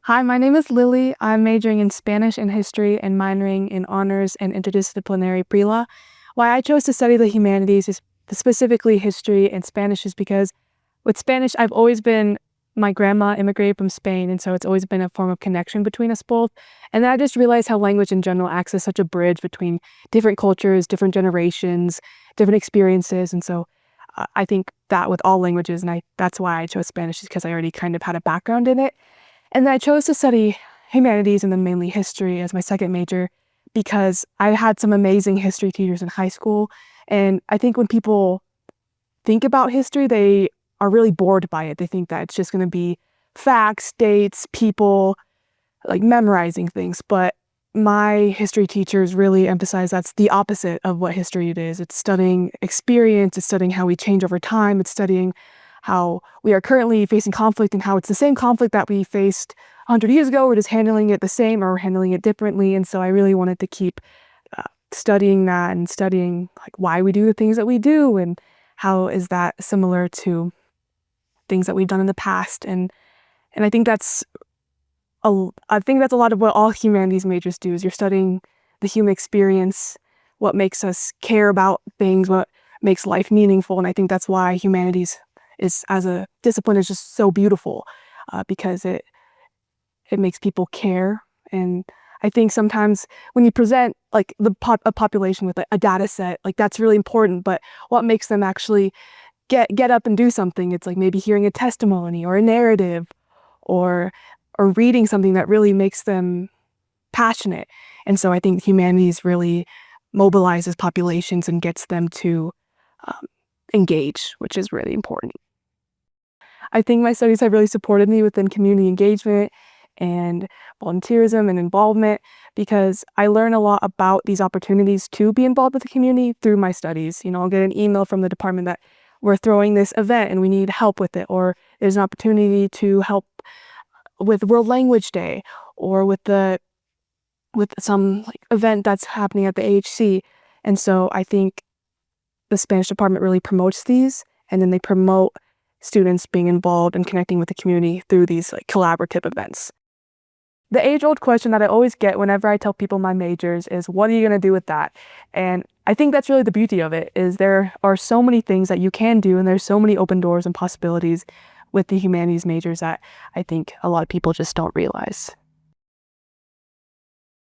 Hi, my name is Lily. I'm majoring in Spanish and history and minoring in honors and interdisciplinary pre-law. Why I chose to study the humanities is specifically history and Spanish is because with Spanish, my grandma immigrated from Spain, and so it's always been a form of connection between us both. And then I just realized how language in general acts as such a bridge between different cultures, different generations, different experiences. And so I think that with all languages, and that's why I chose Spanish, is because I already kind of had a background in it. And then I chose to study humanities and then mainly history as my second major because I had some amazing history teachers in high school. And I think when people think about history, they are really bored by it. They think that it's just going to be facts, dates, people, like memorizing things. But my history teachers really emphasize that's the opposite of what history it is. It's studying experience, it's studying how we change over time, it's studying how we are currently facing conflict and how it's the same conflict that we faced 100 years ago. We're just handling it the same or handling it differently. And so I really wanted to keep studying that and studying like why we do the things that we do and how is that similar to things that we've done in the past. And I think that's a lot of what all humanities majors do is you're studying the human experience, what makes us care about things, what makes life meaningful. And I think that's why humanities is as a discipline is just so beautiful because it makes people care. And I think sometimes when you present like a population with a data set, like that's really important, but what makes them actually get up and do something, it's like maybe hearing a testimony or a narrative or reading something that really makes them passionate. And so I think humanities really mobilizes populations and gets them to engage, which is really important. I think my studies have really supported me within community engagement and volunteerism and involvement because I learn a lot about these opportunities to be involved with the community through my studies. You know, I'll get an email from the department that we're throwing this event and we need help with it, or there's an opportunity to help with World Language Day or with some like event that's happening at the AHC. And so I think the Spanish department really promotes these, and then they promote students being involved and connecting with the community through these like collaborative events. The age-old question that I always get whenever I tell people my majors is, what are you going to do with that? And I think that's really the beauty of it, is there are so many things that you can do, and there's so many open doors and possibilities with the humanities majors that I think a lot of people just don't realize.